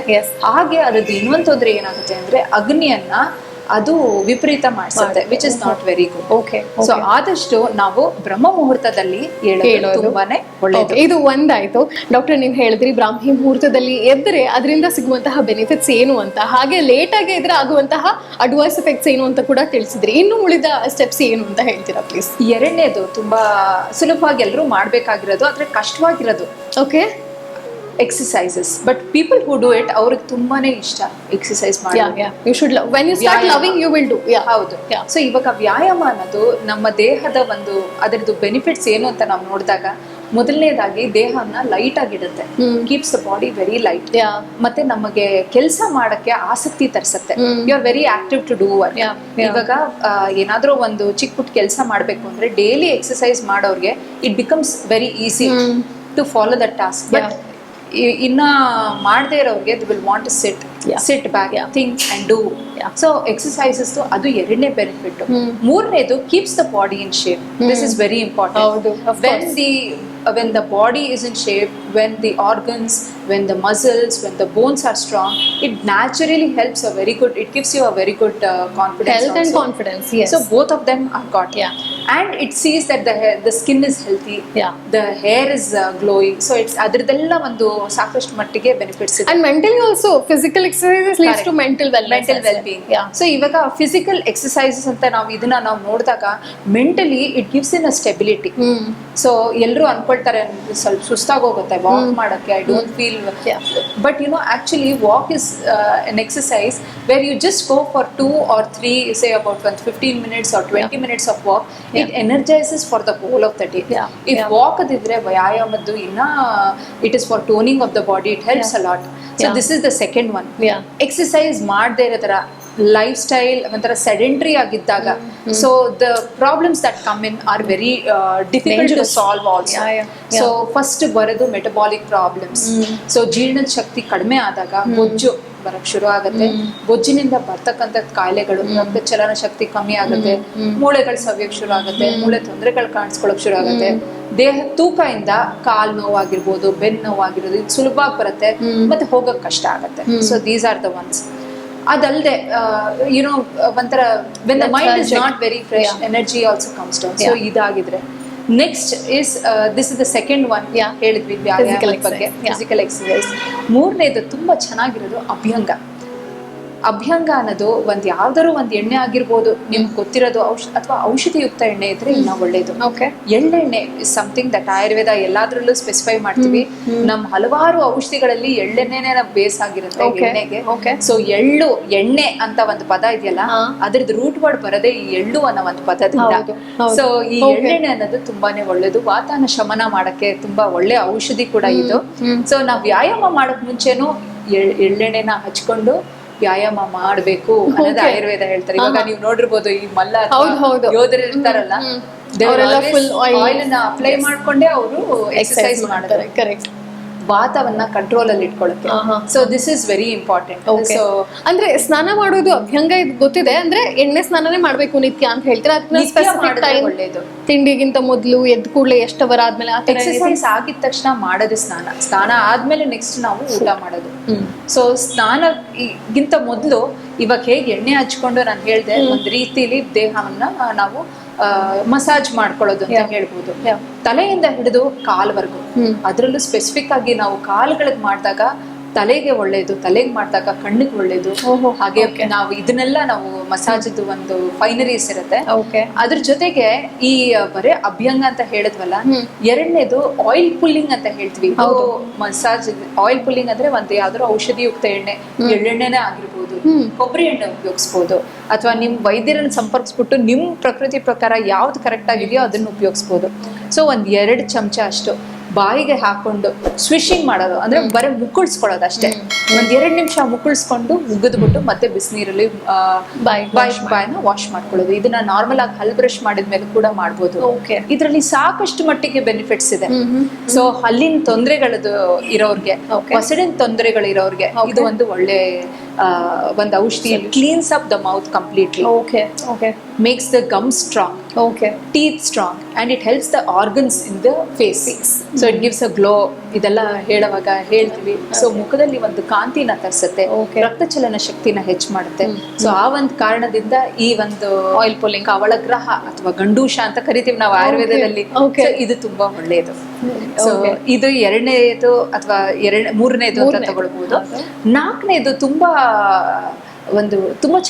ಹಾಗೆ ಅದ್ರದ್ದು ಇನ್ನೊಂದು ತೊಂದರೆ ಏನಾಗುತ್ತೆ ಅಂದ್ರೆ ಅಗ್ನಿಯನ್ನ ಅದು ವಿಪರೀತ ಮಾಡಿಸುತ್ತೆ, which is not very good. Okay, so ಆದಷ್ಟು ನಾವು ಬ್ರಹ್ಮ ಮುಹೂರ್ತದಲ್ಲಿ ಹೇಳೋದು ತುಂಬಾನೇ ಒಳ್ಳೆಯದು. ಇದು ಒಂದಾಯ್ತು. ಡಾಕ್ಟರ್, ನೀವು ಹೇಳಿದ್ರಿ ಬ್ರಾಹ್ಮಿ ಮುಹೂರ್ತದಲ್ಲಿ ಎದ್ರೆ ಅದರಿಂದ ಸಿಗುವಂತಹ ಬೆನಿಫಿಟ್ಸ್ ಏನು ಅಂತ, ಹಾಗೆ ಲೇಟ್ ಆಗಿ ಇದ್ರೆ ಆಗುವಂತಹ ಅಡ್ವರ್ಸ್ ಎಫೆಕ್ಟ್ಸ್ ಏನು ಅಂತ ಕೂಡ ತಿಳಿಸಿದ್ರಿ. ಇನ್ನು ಉಳಿದ ಸ್ಟೆಪ್ಸ್ ಏನು ಅಂತ ಹೇಳ್ತೀರಾ ಪ್ಲೀಸ್? ಎರಡನೇದು ತುಂಬಾ ಸುಲಭವಾಗಿ ಎಲ್ಲರೂ ಮಾಡ್ಬೇಕಾಗಿರೋದು, ಆದ್ರೆ ಕಷ್ಟವಾಗಿರೋದು okay exercises. But people who do it, ಅವ್ರಿಗೆ ತುಂಬಾನೇ ಇಷ್ಟ ಎಕ್ಸಸೈಸ್ ಮಾಡೋದು. ಹೌದು. ಸೊ ಇವಾಗ ವ್ಯಾಯಾಮ ಅನ್ನೋದು ನಮ್ಮ ದೇಹದ ಒಂದು ಅದರದ್ದು ಬೆನಿಫಿಟ್ಸ್ ಏನು ಅಂತ ನಾವು ನೋಡಿದಾಗ, ಮೊದಲನೇದಾಗಿ ದೇಹನ ಲೈಟ್ ಆಗಿಡುತ್ತೆ, keeps the body very light. ಮತ್ತೆ ನಮಗೆ ಕೆಲಸ ಮಾಡಕ್ಕೆ ಆಸಕ್ತಿ ತರಿಸುತ್ತೆ. You are very active to do work. ಇವಾಗ ಏನಾದ್ರೂ ಒಂದು ಚಿಕ್ಕ ಪುಟ್ಟ ಕೆಲಸ ಮಾಡ್ಬೇಕು ಅಂದ್ರೆ ಡೈಲಿ ಎಕ್ಸಸೈಸ್ ಮಾಡೋರ್ಗೆ it becomes very easy to follow the task. But ಇನ್ನ ಮಾಡದೇ ಇರೋರಿಗೆ they will want to sit back, think and do. So exercises ಅದು ಎರಡನೇ ಬೆನಿಫಿಟ್. ಮೂರನೇದು keeps the body in shape. This is very important. When the body is in shape, when the organs, when the muscles, when the bones are strong, it naturally helps a very good, it gives you a very good confidence. Health also. And confidence, yes. So both of them are got. And it sees that the skin is healthy, the hair is glowing. So it's adradella ಒಂದು ಸಾಕಷ್ಟು ಮಟ್ಟಿಗೆ benefits ಇದೆ. And mentally also, physical exercises leads to mental well-being. Being. Yeah. So ಇವಾಗ physical exercises ಅಂತ ಇದನ್ನ ನಾವು ನೋಡಿದಾಗ mentally it gives in a stability. So ಎಲ್ಲರೂ ಅನ್ಕೊಳ್ತಾರೆ ಸ್ವಲ್ಪ ಸುಸ್ತಾಗೋಗುತ್ತೆ ವಾಕ್ ಮಾಡೋಕ್ಕೆ, I don't feel, but actually walk is an exercise where you just go for 2 or 3, say about 15 minutes or 20 minutes of walk. It energizes for the whole of the day. If walk adidre vyayamadu inna it is for toning of the body, it helps a lot. So this is the second one. Exercise ಮಾಡದೇ ಇರೋ ತರ life style ಒಂಥರ sedentary ಆಗಿದ್ದಾಗ, so the problems that come in are very difficult to solve also. So first ಬರೋದು metabolic problems. So ಜೀರ್ಣದ ಶಕ್ತಿ ಕಡಿಮೆ ಆದಾಗ ಬೊಜ್ಜು ಬರಕ್ ಶುರು ಆಗುತ್ತೆ. ಬೊಜ್ಜಿನಿಂದ ಬರ್ತಕ್ಕಂಥ ಕಾಯಿಲೆಗಳು, ರಕ್ತ ಚಲನ ಶಕ್ತಿ ಕಮ್ಮಿ ಆಗುತ್ತೆ, ಮೂಳೆಗಳು ಸವ್ಯಕ್ ಶುರು ಆಗುತ್ತೆ, ಮೂಳೆ ತೊಂದರೆಗಳು ಕಾಣಿಸ್ಕೊಳಕ್ ಶುರು ಆಗುತ್ತೆ. ದೇಹ ತೂಕ ಇಂದ ಕಾಲ್ ನೋವಾಗಿರ್ಬೋದು, ಬೆನ್ನು ನೋವಾಗಿರೋದು ಇದು ಸುಲಭವಾಗಿ ಬರುತ್ತೆ, ಮತ್ತೆ ಹೋಗಕ್ ಕಷ್ಟ ಆಗುತ್ತೆ. So these are the ones. ಅದಲ್ಲದೆ ಒಂಥರ when the mind is not very fresh, energy also comes down. So ಇದಾಗಿದ್ರೆ next is this is the second one. ಹೇಳಿದ್ವಿ ವ್ಯಾಯಾಮದ ಬಗ್ಗೆ, ಫಿಸಿಕಲ್ ಎಕ್ಸರ್ಸೈಸ್. ಮೂರನೇದು ತುಂಬಾ ಚೆನ್ನಾಗಿರೋದು ಅಭ್ಯಂಗ. ಅಭ್ಯಂಗ ಅನ್ನೋದು ಯಾವ್ದಾದ್ರು ಒಂದು ಎಣ್ಣೆ ಆಗಿರ್ಬೋದು, ನಿಮ್ಗೆ ಗೊತ್ತಿರೋದು ಅಥವಾ ಔಷಧಿಯುಕ್ತ ಎಣ್ಣೆ ಇದ್ರೆ ಇನ್ನ ಒಳ್ಳೇದು. ಎಳ್ಳೆಣ್ಣೆ ಇಸ್ ಸಮಥಿಂಗ್ ದಟ್ ಆಯುರ್ವೇದ ಎಲ್ಲಾದ್ರಲ್ಲೂ ಸ್ಪೆಸಿಫೈ ಮಾಡ್ತೀವಿ. ನಮ್ಮ ಹಲವಾರು ಔಷಧಿಗಳಲ್ಲಿ ಎಳ್ಳೆಣ್ಣೆನೇ ಬೇಸ್ ಆಗಿರುತ್ತೆ ಎಣ್ಣೆಗೆ. ಸೊ ಎಳ್ಳು, ಎಣ್ಣೆ ಅಂತ ಒಂದು ಪದ ಇದೆಯಲ್ಲ, ಅದ್ರದ್ದು ರೂಟ್ ವರ್ಡ್ ಬರೋದೇ ಈ ಎಳ್ಳು ಅನ್ನೋ ಒಂದು ಪದದಿಂದ. ಸೊ ಈ ಎಳ್ಳೆಣ್ಣೆ ಅನ್ನೋದು ತುಂಬಾನೇ ಒಳ್ಳೇದು, ವಾತಾನ ಶಮನ ಮಾಡಕ್ಕೆ ತುಂಬಾ ಒಳ್ಳೆ ಔಷಧಿ ಕೂಡ ಇದು. ಸೊ ನಾವ್ ವ್ಯಾಯಾಮ ಮಾಡಕ್ ಮುಂಚೆನೂ ಎಳ್ಳೆಣ್ಣೆನ ಹಚ್ಕೊಂಡು ವ್ಯಾಯಾಮ ಮಾಡ್ಬೇಕು ಅನ್ನೋದು ಆಯುರ್ವೇದ ಹೇಳ್ತಾರೆ. ಇವಾಗ ನೀವು ನೋಡಿರ್ಬೋದು, ಈ ಮಲ್ಲ ಯೋಧರು ಇರ್ತಾರಲ್ಲ, ಆಯಿಲ್ ಅನ್ನ ಅಪ್ಲೈ ಮಾಡ್ಕೊಂಡೇ ಅವರು ಎಕ್ಸರ್ಸೈಸ್ ಮಾಡ್ತಾರೆ. ಕರೆಕ್ಟ್. ವಾತವನ್ನ ಕಂಟ್ರೋಲ್ ಅಲ್ಲಿ ಇಟ್ಕೊಳ್ಳಕ್ಕೆ. So this is very important. So ಅಂದ್ರೆ ಸ್ನಾನ ಮಾಡೋದು ಅಭ್ಯಂಗ ಇದು ಗೊತ್ತಿದೆ, ಅಂದ್ರೆ ಎಣ್ಣೆ ಸ್ನಾನನೇ ಮಾಡ್ಬೇಕು ನಿತ್ಯ ಅಂತ ಹೇಳ್ತೀರಾ? ಒಳ್ಳೇದು. ತಿಂಡಿಗಿಂತ ಮೊದಲು ಎದ್ದು ಕೂಡಲೇ ಎಷ್ಟು ಅವರ್ ಆದ್ಮೇಲೆ ಎಕ್ಸರ್ಸೈಸ್ ಆಗಿದ ತಕ್ಷಣ ಮಾಡೋದು ಸ್ನಾನ. ಸ್ನಾನ ಆದ್ಮೇಲೆ ನೆಕ್ಸ್ಟ್ ನಾವು ಊಟ ಮಾಡೋದು. ಸೊ ಸ್ನಾನಗಿಂತ ಮೊದಲು ಇವಾಗ ಹೇಗೆ ಎಣ್ಣೆ ಹಚ್ಕೊಂಡು ನಾನು ಹೇಳ್ದೆ, ಒಂದ್ ರೀತಿಲಿ ದೇಹವನ್ನ ನಾವು ಮಸಾಜ್ ಮಾಡ್ಕೊಳ್ಳೋದು ಅಂತ ಹೇಳ್ಬೋದು. ತಲೆಯಿಂದ ಹಿಡಿದು ಕಾಲ್ವರೆಗೂ, ಅದ್ರಲ್ಲೂ ಸ್ಪೆಸಿಫಿಕ್ ಆಗಿ ನಾವು ಕಾಲುಗಳಿಗೆ ಮಾಡಿದಾಗ ತಲೆಗೆ ಒಳ್ಳೇದು, ತಲೆಗೆ ಮಾಡಿದಾಗ ಕಣ್ಣಿಗೆ ಒಳ್ಳೇದು. ಹಾಗೆ ನಾವು ಇದನ್ನೆಲ್ಲ ನಾವು ಮಸಾಜದ್ದು ಒಂದು ಫೈನರೀಸ್ ಇರುತ್ತೆ. ಅದ್ರ ಜೊತೆಗೆ ಈ ಬರೇ ಅಭ್ಯಂಗ ಅಂತ ಹೇಳಿದ್ವಲ್ಲ, ಎರಡನೇದು ಆಯಿಲ್ ಪುಲ್ಲಿಂಗ್ ಅಂತ ಹೇಳ್ತೀವಿ. ಮಸಾಜ್ ಆಯಿಲ್ ಪುಲ್ಲಿಂಗ್ ಅಂದ್ರೆ ಯಾವ್ದಾದ್ರು ಔಷಧಿಯುಕ್ತ ಎಣ್ಣೆ, ಎಳ್ಳೆಣ್ಣೆನೇ ಆಗಿರ್ಬೋದು, ಕೊಬ್ಬರಿ ಎಣ್ಣೆ ಉಪಯೋಗಿಸ್ಬೋದು, ಅಥವಾ ನಿಮ್ ವೈದ್ಯರನ್ನ ಸಂಪರ್ಕಿಸ್ಬಿಟ್ಟು ನಿಮ್ ಪ್ರಕೃತಿ ಪ್ರಕಾರ ಯಾವ್ದು ಕರೆಕ್ಟ್ ಆಗಿದೆಯೋ ಅದನ್ನ ಉಪಯೋಗಿಸ್ಬೋದು. ಸೊ 1-2 ಚಮಚ ಅಷ್ಟು ಬಾಯಿಗೆ ಹಾಕೊಂಡು ಸ್ವಿಶಿಂಗ್ ಮಾಡೋದು, ಅಂದ್ರೆ ಬರೀ ಮುಕ್ಕಳಿಸ್ಕೊಳ್ಳೋದು ಅಷ್ಟೇ. 1-2 ನಿಮಿಷ ಮುಕ್ಕಳಿಸ್ಕೊಂಡು ಮುಗಿದ್ಬಿಟ್ಟು ಮತ್ತೆ ಬಿಸಿನೀರಲ್ಲಿ ಬಾಯಿನ ವಾಶ್ ಮಾಡ್ಕೊಳ್ಳೋದು. ಇದನ್ನ ನಾರ್ಮಲ್ ಆಗಿ ಹಲ್ ಬ್ರಷ್ ಮಾಡಿದ್ಮೇಲೆ ಕೂಡ ಮಾಡ್ಬೋದು. ಇದರಲ್ಲಿ ಸಾಕಷ್ಟು ಮಟ್ಟಿಗೆ ಬೆನಿಫಿಟ್ಸ್ ಇದೆ. ಸೊ ಹಲ್ಲಿನ ತೊಂದರೆಗಳದು ಇರೋರ್ಗೆ, ಹೊಸಡಿನ ತೊಂದರೆಗಳು ಇರೋರ್ಗೆ ಇದು ಒಂದು ಒಳ್ಳೆ ಒಂದು ಔಷಧಿ. Cleanse up the mouth completely, makes the ಗಮ್ಸ್ strong, teeth strong, and it helps the organs in the face. So it gives a glow. ಇದೆಲ್ಲ ಹೇಳುವಾಗ ಹೇಳ್ತೀವಿ. ಸೊ ಮುಖದಲ್ಲಿ ಒಂದು ಕಾಂತಿನ ತರಿಸುತ್ತೆ, ರಕ್ತ ಚಲನ ಶಕ್ತಿನ ಹೆಚ್ಚು ಮಾಡುತ್ತೆ. ಸೊ ಆ ಒಂದು ಕಾರಣದಿಂದ ಈ ಒಂದು ಆಯಿಲ್ ಪುಲ್ಲಿಂಗ್, ಕವಳಗ್ರಹ ಅಥವಾ ಗಂಡೂಷ ಅಂತ ಕರಿತೀವಿ ನಾವು ಆಯುರ್ವೇದದಲ್ಲಿ, ಇದು ತುಂಬಾ ಒಳ್ಳೆಯದು. ಸೊ ಇದು ಎರಡನೇದು ಅಥವಾ ಮೂರನೇದು ಅಂತ ತಗೊಳ್ಬಹುದು. ನಾಲ್ಕನೇದು ತುಂಬಾ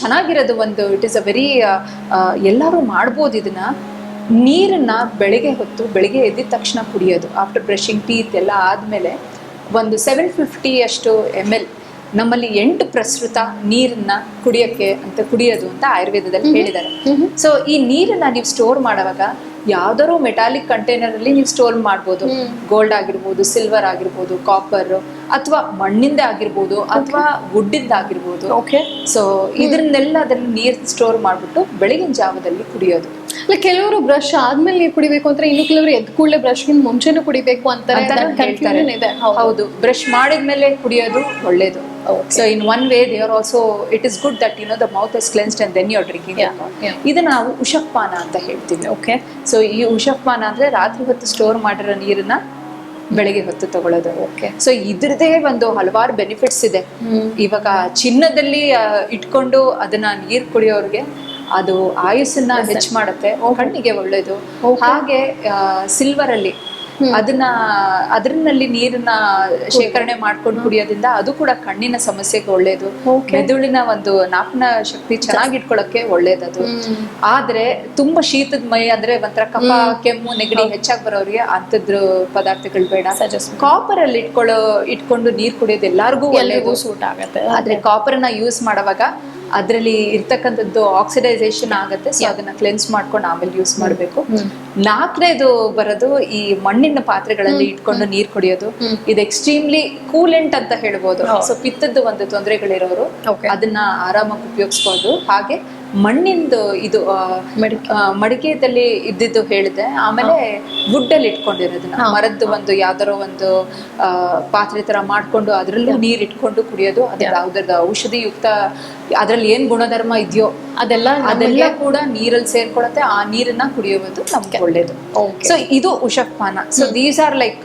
ಚೆನ್ನಾಗಿರೋದು ಇಟ್ ಇಸ್ ಅ ವೆರಿ, ಎಲ್ಲರೂ ಮಾಡ್ಬೋದು ಇದನ್ನ. ನೀರನ್ನ ಬೆಳಿಗ್ಗೆ ಎದ್ದಿದ ತಕ್ಷಣ ಕುಡಿಯೋದು. ಆಫ್ಟರ್ ಬ್ರಷಿಂಗ್ ಟೀತ್ ಎಲ್ಲ ಆದ್ಮೇಲೆ 750 ಅಷ್ಟು ml ನಮ್ಮಲ್ಲಿ 8 ಪ್ರಸ್ತುತ ನೀರನ್ನ ಕುಡಿಯೋದು ಅಂತ ಆಯುರ್ವೇದದಲ್ಲಿ ಹೇಳಿದ್ದಾರೆ. ಸೊ ಈ ನೀರನ್ನ ನೀವು ಸ್ಟೋರ್ ಮಾಡುವಾಗ ಯಾವ್ದಾದ್ರು ಮೆಟಾಲಿಕ್ ಕಂಟೈನರ್ ಅಲ್ಲಿ ನೀವು ಸ್ಟೋರ್ ಮಾಡ್ಬೋದು. ಗೋಲ್ಡ್ ಆಗಿರ್ಬೋದು, ಸಿಲ್ವರ್ ಆಗಿರ್ಬೋದು, ಕಾಪರ್, ಅಥವಾ ಮಣ್ಣಿಂದ ಆಗಿರ್ಬೋದು, ಅಥವಾ ವುಡ್ಡಿಂದ ಆಗಿರ್ಬೋದು. ಸೊ ಇದನ್ನೆಲ್ಲ ಅದನ್ನ ನೀರ್ ಸ್ಟೋರ್ ಮಾಡ್ಬಿಟ್ಟು ಬೆಳಗಿನ ಜಾವದಲ್ಲಿ ಕುಡಿಯೋದು. ಕೆಲವರು ಬ್ರಷ್ ಆದ್ಮೇಲೆ ನೀರು ಕುಡಿಬೇಕು ಅಂದ್ರೆ, ಇನ್ನು ಕೆಲವರು ಎದ್ದು ಕೂಡಲೇ ಬ್ರಷ್ಗಿಂತ ಮುಂಚೆನೂ ಕುಡಿಬೇಕು ಅಂತ ಹೇಳ್ತಾರೆ. ಹೌದು, ಬ್ರಷ್ ಮಾಡಿದ್ಮೇಲೆ ಕುಡಿಯೋದು ಒಳ್ಳೇದು. So in one way they are also, it is good that the mouth is cleansed and then you are drinking. ಇದನ್ನ ನಾವು ಉಷಕ್ಪಾನ ಅಂತ ಹೇಳ್ತೀವಿ. ಸೊ ಈ ಉಷಕ್ಪಾನ ಅಂದ್ರೆ ರಾತ್ರಿ ಹೊತ್ತು ಸ್ಟೋರ್ ಮಾಡಿರೋ ನೀರನ್ನ ಬೆಳಗ್ಗೆ ಹೊತ್ತು ತಗೊಳ್ಳೋದು. ಸೊ ಇದ್ರದೇ ಹಲವಾರು ಬೆನಿಫಿಟ್ಸ್ ಇದೆ. ಇವಾಗ ಚಿನ್ನದಲ್ಲಿ ಇಟ್ಕೊಂಡು ಅದನ್ನ ನೀರ್ ಕುಡಿಯೋರ್ಗೆ ಅದು ಆಯುಸ್ಸನ್ನ ಹೆಚ್ಚು ಮಾಡುತ್ತೆ, ಕಣ್ಣಿಗೆ ಒಳ್ಳೇದು. ಹಾಗೆ ಸಿಲ್ವರ್ ಅಲ್ಲಿ ಅದರಲ್ಲಿ ನೀರನ್ನ ಶೇಖರಣೆ ಮಾಡ್ಕೊಂಡು ಕುಡಿಯೋದ್ರಿಂದ ಅದು ಕೂಡ ಕಣ್ಣಿನ ಸಮಸ್ಯೆಗೆ ಒಳ್ಳೇದು, ಮೆದುಳಿನ ಒಂದು ನಾಪನ ಶಕ್ತಿ ಚೆನ್ನಾಗಿ ಇಟ್ಕೊಳ್ಳೋಕೆ ಒಳ್ಳೇದದು. ಆದ್ರೆ ತುಂಬಾ ಶೀತದ ಮೈ ಅಂದ್ರೆ ಒಂಥರ ಕಫ ಕೆಮ್ಮು ನೆಗಡಿ ಹೆಚ್ಚಾಗಿ ಬರೋರಿಗೆ ಅಂತದ್ರ ಪದಾರ್ಥಗಳು ಬೇಡ. ಕಾಪರ್ ಅಲ್ಲಿ ಇಟ್ಕೊಂಡು ನೀರ್ ಕುಡಿಯೋದು ಎಲ್ಲಾರ್ಗೂ ಒಳ್ಳೇದು, ಸೂಟ್ ಆಗತ್ತೆ. ಆದ್ರೆ ಕಾಪರ್ ನ ಯೂಸ್ ಮಾಡುವಾಗ ಅದ್ರಲ್ಲಿ ಇರ್ತಕ್ಕಂಥದ್ದು ಆಕ್ಸಿಡೈಸೇಷನ್ ಆಗತ್ತೆ, ಸೊ ಅದನ್ನ ಕ್ಲೆನ್ಸ್ ಮಾಡ್ಕೊಂಡು ಆಮೇಲೆ ಯೂಸ್ ಮಾಡ್ಬೇಕು. ನಾಲ್ಕನೇದು ಬರೋದು ಈ ಮಣ್ಣಿನ ಪಾತ್ರೆಗಳಲ್ಲಿ ಇಟ್ಕೊಂಡು ನೀರ್ ಕುಡಿಯೋದು. ಇದು ಎಕ್ಸ್ಟ್ರೀಮ್ಲಿ ಕೂಲೆಂಟ್ ಅಂತ ಹೇಳ್ಬೋದು. ಸೊ ಪಿತ್ತದ ಒಂದು ತೊಂದರೆಗಳಿರೋರು ಅದನ್ನ ಆರಾಮಾಗಿ ಉಪಯೋಗಿಸ್ಬೋದು. ಹಾಗೆ ಮಣ್ಣಿಂದು ಇದು ಮಡಿಕೆದಲ್ಲಿ ಇದ್ದಿದ್ದು ಹೇಳಿದೆ. ಆಮೇಲೆ ವುಡ್ ಅಲ್ಲಿ ಇಟ್ಕೊಂಡಿರೋದನ್ನ ಮರದ್ದು ಒಂದು ಯಾವ್ದಾರೋ ಒಂದು ಪಾತ್ರೆ ತರ ಮಾಡ್ಕೊಂಡು ಅದ್ರಲ್ಲೂ ನೀರ್ ಇಟ್ಕೊಂಡು ಕುಡಿಯೋದು. ಅದ್ರದ್ದು ಔಷಧಿಯುಕ್ತ ಅದ್ರಲ್ಲಿ ಏನ್ ಗುಣಧರ್ಮ ಇದೆಯೋ ಅದೆಲ್ಲ ಕೂಡ ನೀರಲ್ಲಿ ಸೇರ್ಕೊಳತ್ತೆ. ಆ ನೀರನ್ನ ಕುಡಿಯೋದು ನಮ್ಗೆ ಒಳ್ಳೇದು. ಸೊ ಇದು ಉಷಪಾನ. So these are like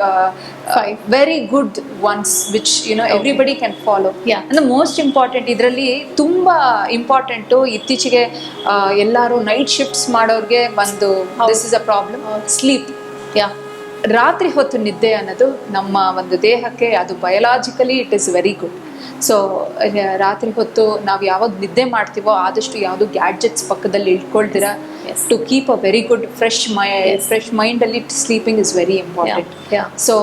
very good ones which everybody can follow. ಅಂದ್ರೆ ಮೋಸ್ಟ್ ಇಂಪಾರ್ಟೆಂಟ್ ಇದರಲ್ಲಿ ತುಂಬಾ ಇಂಪಾರ್ಟೆಂಟ್. ಇತ್ತೀಚೆಗೆ ಎಲ್ಲಾರು ನೈಟ್ ಶಿಫ್ಟ್ಸ್ ಮಾಡೋರ್ಗೆ ಒಂದು this is a problem, sleep. ರಾತ್ರಿ ಹೊತ್ತು ನಿದ್ದೆ ಅನ್ನೋದು ನಮ್ಮ ಒಂದು ದೇಹಕ್ಕೆ ಅದು biologically it is very good. So ರಾತ್ರಿ ಹೊತ್ತು ನಾವು ಯಾವಾಗ ನಿದ್ದೆ ಮಾಡ್ತೀವೋ ಆದಷ್ಟು ಯಾವುದು ಗ್ಯಾಡ್ಜೆಟ್ಸ್ ಪಕ್ಕದಲ್ಲಿ ಇಟ್ಕೊಳ್ತೀರ to keep a very good fresh mind ಅಲ್ಲಿ sleeping is very important. So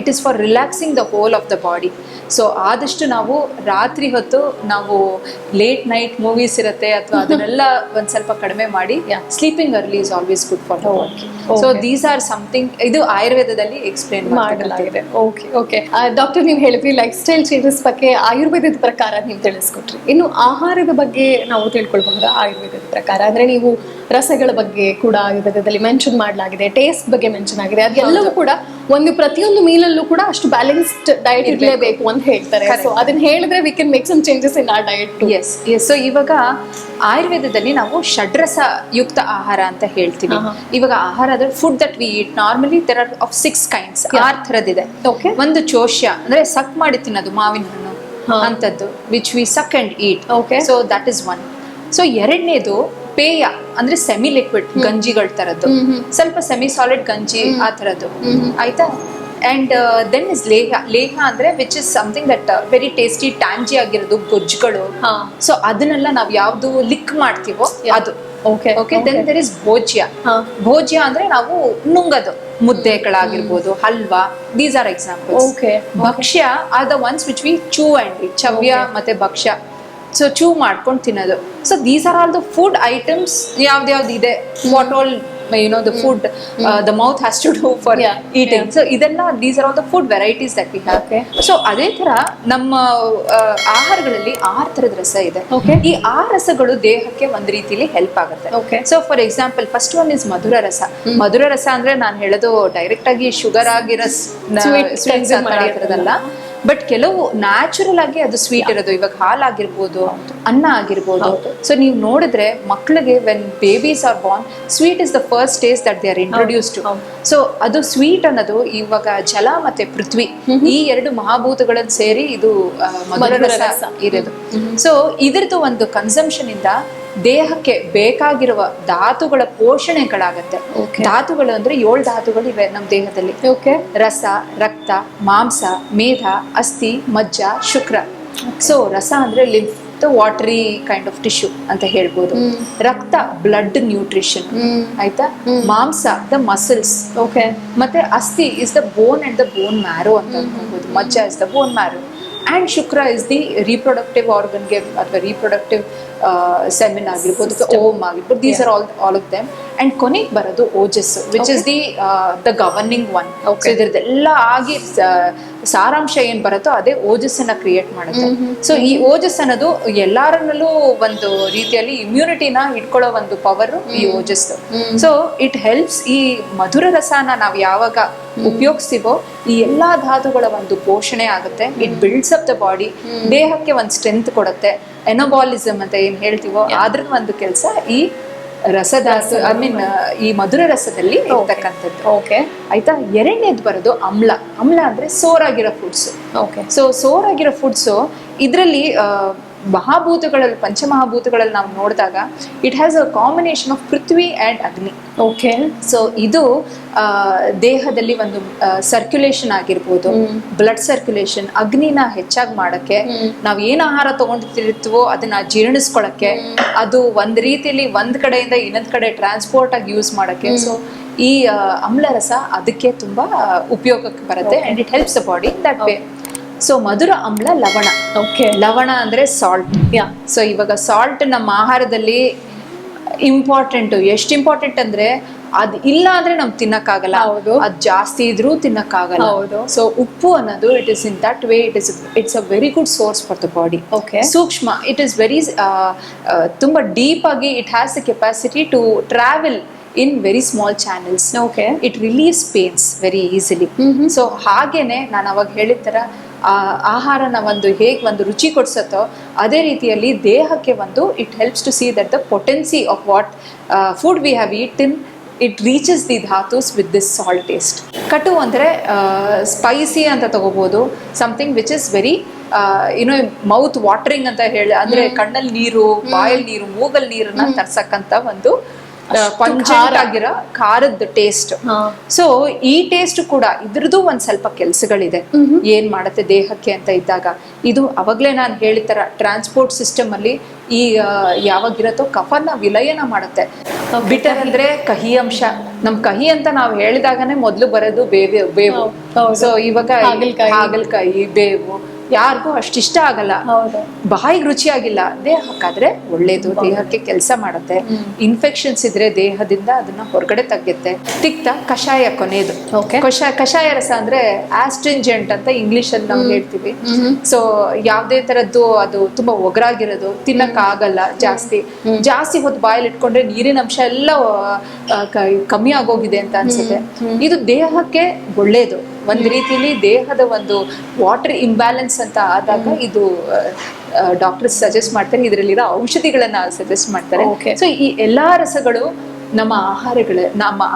it is for relaxing the whole of the body. So ಆದಷ್ಟು ನಾವು ರಾತ್ರಿ ಹೊತ್ತು ನಾವು ಲೇಟ್ ನೈಟ್ ಮೂವೀಸ್ ಇರುತ್ತೆ ಅಥವಾ ಅದನ್ನೆಲ್ಲ ಒಂದ್ ಸ್ವಲ್ಪ ಕಡಿಮೆ ಮಾಡಿ sleeping early is always good for the body. So these R something ಇದು ಆಯುರ್ವೇದದಲ್ಲಿ ಎಕ್ಸ್ಪ್ಲೇನ್ ಮಾಡಲಾಗಿದೆ. ಓಕೆ ಡಾಕ್ಟರ್, ನೀವು ಹೇಳಿದ್ರಿ ಲೈಫ್ ಸ್ಟೈಲ್ ಚೇಂಜಸ್ ಬಗ್ಗೆ ಆಯುರ್ವೇದದ ಪ್ರಕಾರ ನೀವು ತಿಳಿಸ್ಕೊಟ್ರಿ. ಇನ್ನು ಆಹಾರದ ಬಗ್ಗೆ ನಾವು ತಿಳ್ಕೊಳ್ಬಹುದಾ? ಆಯುರ್ವೇದದ ಪ್ರಕಾರ ಅಂದ್ರೆ ನೀವು ರಸಗಳ ಬಗ್ಗೆ ಕೂಡ ಆಯುರ್ವೇದದಲ್ಲಿ ಮೆನ್ಷನ್ ಮಾಡಲಾಗಿದೆ, ಟೇಸ್ಟ್ ಬಗ್ಗೆ ಮೆನ್ಷನ್ ಆಗಿದೆ. ಅದೆಲ್ಲವೂ ಕೂಡ ಒಂದು ಪ್ರತಿಯೊಂದು ಮೀಲಲ್ಲೂ ಕೂಡ ಅಷ್ಟು ಬ್ಯಾಲೆನ್ಸ್ಡ್ ಡಯಟ್ ಇರಲೇಬೇಕು ಅಂತ ಹೇಳ್ತಾರೆ. ಸೊ ಅದನ್ನ ಹೇಳಿದ್ರೆ we can make some changes in our diet. Yes. So ಇವಾಗ ಆಯುರ್ವೇದದಲ್ಲಿ ನಾವು ಷಡ್ರಸ ಯುಕ್ತ ಆಹಾರ ಅಂತ ಹೇಳ್ತೀವಿ. ಇವಾಗ ಆಹಾರ ಅಂದ್ರೆ food that we eat normally there are of 6 kinds. 6 ಥರದಿದೆ. ಒಂದು ಚೋಷ್ಯ ಅಂದ್ರೆ ಸಕ್ ಮಾಡಿ ತಿನ್ನೋದು, ಮಾವಿನ ಹಣ್ಣು ಅಂತದ್ದು, which we suck and eat. So that is one. So ಎರಡನೇದು ಪೇಯ ಅಂದ್ರೆ ಸೆಮಿ ಲಿಕ್ವಿಡ್ ಗಂಜಿಗಳ ತರದ್ದು, ಸ್ವಲ್ಪ ಸೆಮಿ ಸಾಲಿಡ್ ಗಂಜಿ ಆ ತರದ್ದು, ಆಯ್ತಾ. ಅಂಡ್ ದೆನ್ ಇಸ್ ಲೇಹ ಅಂದ್ರೆ which is something that very tasty tangy ಆಗಿರೋದು, ಗೊಜ್ಜುಗಳು. ಸೊ ಅದನ್ನೆಲ್ಲ ನಾವ್ ಯಾವ್ದು ಲಿಕ್ ಮಾಡ್ತೀವೋ ಅದು. ಓಕೆ ದೆನ್ ದೇರ್ ಇಸ್ ಭೋಜ್ಯ. ಭೋಜ್ಯ ಅಂದ್ರೆ ನಾವು ನುಂಗದು, ಮುದ್ದೆಗಳಾಗಿರ್ಬೋದು, ಹಲ್ವಾ, ದೀಸ್ ಆರ್ ಎಕ್ಸಾಂಪಲ್ಸ್. ಭಕ್ಷ್ಯ are the ones which we chew and ಚವ್ಯ ಮತ್ತೆ ಭಕ್ಷ್ಯ. ಸೊ ಚೂ ಮಾಡ್ಕೊಂಡು ತಿನ್ನೋದು. So these are all the food items. ಯಾವ್ದು ಇದೆ, what all the food the mouth has to do for eating. So ಇದೆಲ್ಲ these are all the food varieties that we have. So ಅದೇ ತರ ನಮ್ಮ ಆಹಾರಗಳಲ್ಲಿ 6 ತರದ ರಸ ಇದೆ. ಈ 6 ರಸಗಳು ದೇಹಕ್ಕೆ ಒಂದ್ ರೀತಿಲಿ ಹೆಲ್ಪ್ ಆಗುತ್ತೆ. So for example first one is ಮಧುರ ರಸ. ಮಧುರ ರಸ ಅಂದ್ರೆ ನಾನು ಹೇಳೋದು ಡೈರೆಕ್ಟ್ ಆಗಿ ಶುಗರ್ ಆಗಿರೋ ಸ್ವೀಟ್ಸ್ ಆಗಿರೋದಲ್ಲ, ಬಟ್ ಕೆಲವು ನ್ಯಾಚುರಲ್ ಆಗಿ ಅದು ಸ್ವೀಟ್ ಇರೋದು. ಇವಾಗ ಹಾಲಾಗಿರ್ಬೋದು, ಅನ್ನ ಆಗಿರ್ಬೋದು. ಸೊ ನೀವು ನೋಡಿದ್ರೆ ಮಕ್ಕಳಿಗೆ when babies are born, sweet is the first taste that they are introduce to. So ಅದು ಸ್ವೀಟ್ ಅನ್ನೋದು ಇವಾಗ ಜಲ ಮತ್ತೆ ಪೃಥ್ವಿ ಈ 2 ಮಹಾಭೂತಗಳನ್ನು ಸೇರಿ ಇದು ಮಧುರ ರಸ ಇರೋದು. ಸೊ ಇದ್ರದ್ದು ಒಂದು ಕನ್ಸಂಪ್ಷನ್ ಇಂದ ದೇಹಕ್ಕೆ ಬೇಕಾಗಿರುವ ಧಾತುಗಳ ಪೋಷಣೆಗಳಾಗತ್ತೆ. ಧಾತುಗಳು ಅಂದ್ರೆ 7 ಧಾತುಗಳು ಇವೆ ನಮ್ಮ ದೇಹದಲ್ಲಿ. ರಸ, ರಕ್ತ, ಮಾಂಸ, ಮೇಧ, ಅಸ್ಥಿ, ಮಜ್ಜ, ಶುಕ್ರ. ಸೊ ರಸ ಅಂದ್ರೆ lymph, watery kind of tissue ಅಂತ ಹೇಳ್ಬೋದು. ರಕ್ತ ಬ್ಲಡ್ ನ್ಯೂಟ್ರಿಷನ್, ಆಯ್ತಾ. ಮಾಂಸ ದ ಮಸಲ್ಸ್. ಮತ್ತೆ ಅಸ್ಥಿ is the bone and the bone marrow ಅಂತ ಹೇಳ್ಬೋದು. ಮಜ್ಜ is the bone marrow. And ಶುಕ್ರ ಇಸ್ ದಿ ರೀಪ್ರೊಡಕ್ಟಿವ್ ಆರ್ಗನ್ಗೆ ಅಥವಾ ರೀಪ್ರೊಡಕ್ಟಿವ್ ಸೆಮಿನ್ ಆಗಿರ್ಬೋದು, ಓಮ್ ಆಗಿರ್ಬೋದು. These are all of them. And ಕೊನೆಗೆ ಬರೋದು ಓಜಸ್ಸು, which is the governing one. So ಇದ್ರದ್ದೆಲ್ಲ ಆಗಿ ಸಾರಾಂಶ ಏನ್ ಬರುತ್ತೋ ಅದೇ ಓಜಸ್ಸನ್ನ ಕ್ರಿಯೇಟ್ ಮಾಡುತ್ತೆ. ಸೊ ಈ ಓಜಸ್ ಅನ್ನೋದು ಎಲ್ಲಾರನ್ನಲ್ಲೂ ಒಂದು ರೀತಿಯಲ್ಲಿ ಇಮ್ಯುನಿಟಿನ ಇಟ್ಕೊಳ್ಳೋ ಒಂದು ಪವರ್ ಈ ಓಜಸ್. So it helps. ಈ ಮಧುರ ರಸನ ನಾವು ಯಾವಾಗ ಉಪಯೋಗಿಸ್ತೀವೋ ಈ ಎಲ್ಲಾ ಧಾತುಗಳ ಒಂದು ಪೋಷಣೆ ಆಗುತ್ತೆ. It builds up the body. ದೇಹಕ್ಕೆ ಒಂದು ಸ್ಟ್ರೆಂತ್ ಕೊಡುತ್ತೆ. ಎನೋಬಾಲಿಸಮ್ ಅಂತ ಏನ್ ಹೇಳ್ತೀವೋ ಅದ್ರ ಒಂದು ಕೆಲಸ ಈ ರಸಧಾತು ಈ ಮಧುರ ರಸದಲ್ಲಿ ಇರ್ತಕ್ಕಂಥದ್ದು. ಆಯ್ತಾ. ಎರಡನೇದು ಬರೋದು ಅಮ್ಲ. ಅಮ್ಲ ಅಂದ್ರೆ ಸೋರಾಗಿರೋ ಫುಡ್ಸ್. ಸೊ ಸೋರಾಗಿರೋ ಫುಡ್ಸ್ ಇದ್ರಲ್ಲಿ ಮಹಾಭೂತಗಳಲ್ಲಿ ಪಂಚಮಹಾಭೂತಗಳಲ್ಲಿ ನಾವು ನೋಡಿದಾಗ it has a combination of Prithvi and ಅಗ್ನಿ. ಓಕೆ. ಸೊ ಇದು ದೇಹದಲ್ಲಿ ಒಂದು ಸರ್ಕ್ಯುಲೇಷನ್ ಆಗಿರ್ಬೋದು, ಬ್ಲಡ್ ಸರ್ಕ್ಯುಲೇಷನ್, ಅಗ್ನಿನ ಹೆಚ್ಚಾಗಿ ಮಾಡಕ್ಕೆ, ನಾವ್ ಏನ್ ಆಹಾರ ತಗೊಂಡಿರ್ತೀವೋ ಅದನ್ನ ಜೀರ್ಣಿಸ್ಕೊಳಕ್ಕೆ, ಅದು ಒಂದ್ ರೀತಿಯಲ್ಲಿ ಒಂದ್ ಕಡೆಯಿಂದ ಇನ್ನೊಂದ್ ಕಡೆ ಟ್ರಾನ್ಸ್ಪೋರ್ಟ್ ಆಗಿ ಯೂಸ್ ಮಾಡಕ್ಕೆ. ಸೊ ಈ ಅಮ್ಲರಸ ಅದಕ್ಕೆ ತುಂಬಾ ಉಪಯೋಗಕ್ಕೆ ಬರುತ್ತೆ and it helps the body that way. So ಮಧುರ ಅಮ್ಲ ಲವಣ. ಓಕೆ. ಲವಣ ಅಂದ್ರೆ ಸಾಲ್ಟ್. ಸೊ ಇವಾಗ ಸಾಲ್ಟ್ ನಮ್ಮ ಆಹಾರದಲ್ಲಿ ಇಂಪಾರ್ಟೆಂಟ್. ಎಷ್ಟು ಇಂಪಾರ್ಟೆಂಟ್ ಅಂದ್ರೆ ಅದ್ ಇಲ್ಲ ಅಂದ್ರೆ ನಮ್ ತಿನ್ನಕ್ಕಾಗಲ್ಲ, ಅದ್ ಜಾಸ್ತಿ ಇದ್ರೂ ತಿನ್ನಕ್ಕಾಗಲ್ಲ. ಸೊ ಉಪ್ಪು ಅನ್ನೋದು it is in that way it's a very good source for the body. ಸೂಕ್ಷ್ಮ, ಇಟ್ ಇಸ್ ವೆರಿ ತುಂಬಾ ಡೀಪ್ ಆಗಿ it has the capacity to travel in very small channels. Okay. It relieves pains very easily. So ಹಾಗೇನೆ ನಾನು ಅವಾಗ ಹೇಳಿದ ಥರ ಆಹಾರನ ಒಂದು ಹೇಗೆ ಒಂದು ರುಚಿ ಕೊಡ್ಸತ್ತೋ ಅದೇ ರೀತಿಯಲ್ಲಿ ದೇಹಕ್ಕೆ ಒಂದು it helps to see that the potency of what food we have eaten, it reaches the ಧಾತುಸ್ ವಿತ್ ದಿಸ್ ಸಾಲ್ಟ್ ಟೇಸ್ಟ್. ಕಟು ಅಂದರೆ ಸ್ಪೈಸಿ ಅಂತ ತಗೋಬೋದು, something which is very you know mouth watering ಅಂತ ಹೇಳಿ, ಅಂದರೆ ಕಣ್ಣಲ್ಲಿ ನೀರು, ಬಾಯಲ್ಲಿ ನೀರು, ಮೂಗಲ್ಲಿ ನೀರನ್ನ ತರ್ಸಕ್ಕಂಥ ಒಂದು ಪಂಚೆಂಟ್ ಆಗಿರೋ ಖಾರದ ಟೇಸ್ಟ್. ಸೊ ಈ ಟೇಸ್ಟ್ ಕೂಡ ಇದ್ರದ್ದು ಒಂದ್ ಸ್ವಲ್ಪ ಕೆಲ್ಸಗಳಿದೆ ಏನ್ ಮಾಡತ್ತೆ ದೇಹಕ್ಕೆ ಅಂತ ಇದ್ದಾಗ. ಇದು ಅವಾಗ್ಲೇ ನಾನು ಹೇಳಿದ ತರ ಟ್ರಾನ್ಸ್ಪೋರ್ಟ್ ಸಿಸ್ಟಮ್ ಅಲ್ಲಿ ಈ ಯಾವಾಗಿರತ್ತೋ ಕಫನ ವಿಲಯನ ಮಾಡುತ್ತೆ. ಬಿಟರ್ ಅಂದ್ರೆ ಕಹಿ ಅಂಶ. ನಮ್ ಕಹಿ ಅಂತ ನಾವು ಹೇಳಿದಾಗನೇ ಮೊದ್ಲು ಬರೋದು ಬೇವು. ಸೊ ಇವಾಗ ಹಾಗಲಕಾಯಿ, ಬೇವು ಯಾರಿಗೂ ಅಷ್ಟಿಷ್ಟ ಆಗಲ್ಲ, ಬಾಯಿಗೆ ರುಚಿಯಾಗಿಲ್ಲ. ದೇಹಕ್ಕಾದ್ರೆ ಒಳ್ಳೇದು, ದೇಹಕ್ಕೆ ಕೆಲಸ ಮಾಡುತ್ತೆ. ಇನ್ಫೆಕ್ಷನ್ಸ್ ಇದ್ರೆ ದೇಹದಿಂದ ಅದನ್ನ ಹೊರಗಡೆ ತೆಗೆಯುತ್ತೆ. ತಿಕ್ತ ಕಷಾಯ ಕೊನೆಯದು. ಕಷಾಯ ರಸ ಅಂದ್ರೆ ಆಸ್ಟ್ರಿಂಜೆಂಟ್ ಅಂತ ಇಂಗ್ಲಿಷ್ ಅಲ್ಲಿ ನಾವು ಹೇಳ್ತೀವಿ. ಸೊ ಯಾವ್ದೇ ತರದ್ದು ಅದು ತುಂಬಾ ಒಗರಾಗಿರೋದು ತಿನ್ನಕ್ ಆಗಲ್ಲ, ಜಾಸ್ತಿ ಹೊತ್ತು ಬಾಯಲ್ಲಿ ಇಟ್ಕೊಂಡ್ರೆ ನೀರಿನ ಅಂಶ ಎಲ್ಲ ಕಮ್ಮಿ ಆಗೋಗಿದೆ ಅಂತ ಅನ್ಸುತ್ತೆ. ಇದು ದೇಹಕ್ಕೆ ಒಳ್ಳೇದು. ಒಂದ್ ರೀತಿಲಿ ದೇಹದ ಒಂದು ವಾಟರ್ ಇಂಬ್ಯಾಲೆನ್ಸ್ ಅಂತ ಆದಾಗ ಇದು ಡಾಕ್ಟರ್ಸ್ ಸಜೆಸ್ಟ್ ಮಾಡ್ತಾರೆ, ಇದರಲ್ಲಿರೋ ಔಷಧಿಗಳನ್ನ ಸಜೆಸ್ಟ್ ಮಾಡ್ತಾರೆ. ಸೊ ಈ ಎಲ್ಲಾ ರಸಗಳು ನಮ್ಮ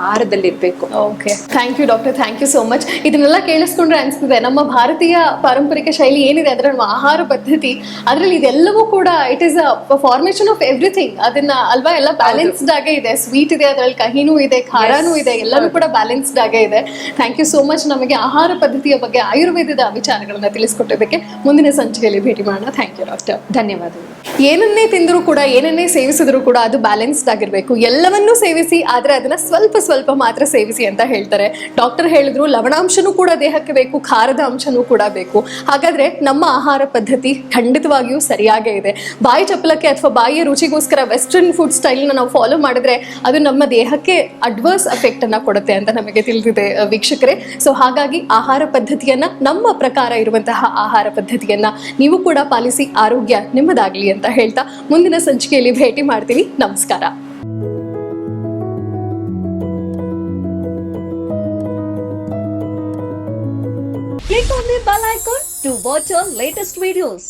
ಆಹಾರದಲ್ಲಿ ಇರ್ಬೇಕು. Okay, thank you doctor, thank you so much. ಇದನ್ನೆಲ್ಲ ಕೇಳಿಸ್ಕೊಂಡ್ರೆ ಅನ್ಸ್ತಿದೆ ನಮ್ಮ ಭಾರತೀಯ ಪಾರಂಪರಿಕ ಶೈಲಿ ಏನಿದೆ ಅದರ ನಮ್ಮ ಆಹಾರ ಪದ್ಧತಿ, ಅದರಲ್ಲಿ ಇದೆಲ್ಲವೂ ಕೂಡ it is a formation of everything. ಅದನ್ನ ಅಲ್ವಾ ಎಲ್ಲ ಬ್ಯಾಲೆನ್ಸ್ಡ್ ಆಗೇ ಇದೆ. ಸ್ವೀಟ್ ಇದೆ, ಅದರಲ್ಲಿ ಕಹಿನೂ ಇದೆ, ಖಾರನೂ ಇದೆ, ಎಲ್ಲನೂ ಕೂಡ ಬ್ಯಾಲೆನ್ಸ್ಡ್ ಆಗೇ ಇದೆ. ಥ್ಯಾಂಕ್ ಯು ಸೋ ಮಚ್ ನಮಗೆ ಆಹಾರ ಪದ್ಧತಿಯ ಬಗ್ಗೆ ಆಯುರ್ವೇದದ ವಿಚಾರಗಳನ್ನ ತಿಳಿಸ್ಕೊಟ್ಟಿದ್ದಕ್ಕೆ. ಮುಂದಿನ ಸಂಚಿಕೆಯಲ್ಲಿ ಭೇಟಿ ಮಾಡೋಣ. Thank you doctor. ಧನ್ಯವಾದಗಳು. ಏನನ್ನೇ ತಿಂದರೂ ಕೂಡ, ಏನನ್ನೇ ಸೇವಿಸಿದ್ರು ಕೂಡ ಅದು ಬ್ಯಾಲೆನ್ಸ್ಡ್ ಆಗಿರ್ಬೇಕು. ಎಲ್ಲವನ್ನೂ ಸೇವಿಸಿ, ಆದ್ರೆ ಅದನ್ನ ಸ್ವಲ್ಪ ಸ್ವಲ್ಪ ಮಾತ್ರ ಸೇವಿಸಿ ಅಂತ ಹೇಳ್ತಾರೆ. ಡಾಕ್ಟರ್ ಹೇಳಿದ್ರು ಲವಣಾಂಶನೂ ಕೂಡ ದೇಹಕ್ಕೆ ಬೇಕು, ಖಾರದ ಅಂಶನೂ ಕೂಡ ಬೇಕು. ಹಾಗಾದ್ರೆ ನಮ್ಮ ಆಹಾರ ಪದ್ಧತಿ ಖಂಡಿತವಾಗಿಯೂ ಸರಿಯಾಗೇ ಇದೆ. ಬಾಯಿ ಚಪ್ಪಲಕ್ಕೆ ಅಥವಾ ಬಾಯಿಯ ರುಚಿಗೋಸ್ಕರ ವೆಸ್ಟರ್ನ್ ಫುಡ್ ಸ್ಟೈಲ್ನ ನಾವು ಫಾಲೋ ಮಾಡಿದ್ರೆ ಅದು ನಮ್ಮ ದೇಹಕ್ಕೆ ಅಡ್ವರ್ಸ್ ಎಫೆಕ್ಟ್ ಅನ್ನ ಕೊಡುತ್ತೆ ಅಂತ ನಮಗೆ ತಿಳಿದಿದೆ ವೀಕ್ಷಕರೇ. ಸೊ ಹಾಗಾಗಿ ಆಹಾರ ಪದ್ಧತಿಯನ್ನ, ನಮ್ಮ ಪ್ರಕಾರ ಇರುವಂತಹ ಆಹಾರ ಪದ್ಧತಿಯನ್ನ ನೀವು ಕೂಡ ಪಾಲಿಸಿ, ಆರೋಗ್ಯ ನಿಮ್ಮದಾಗ್ಲಿ ಅಂತ ಹೇಳ್ತಾ ಮುಂದಿನ ಸಂಚಿಕೆಯಲ್ಲಿ ಭೇಟಿ ಮಾಡ್ತೀನಿ. ನಮಸ್ಕಾರ. Click on the bell icon to watch our latest videos.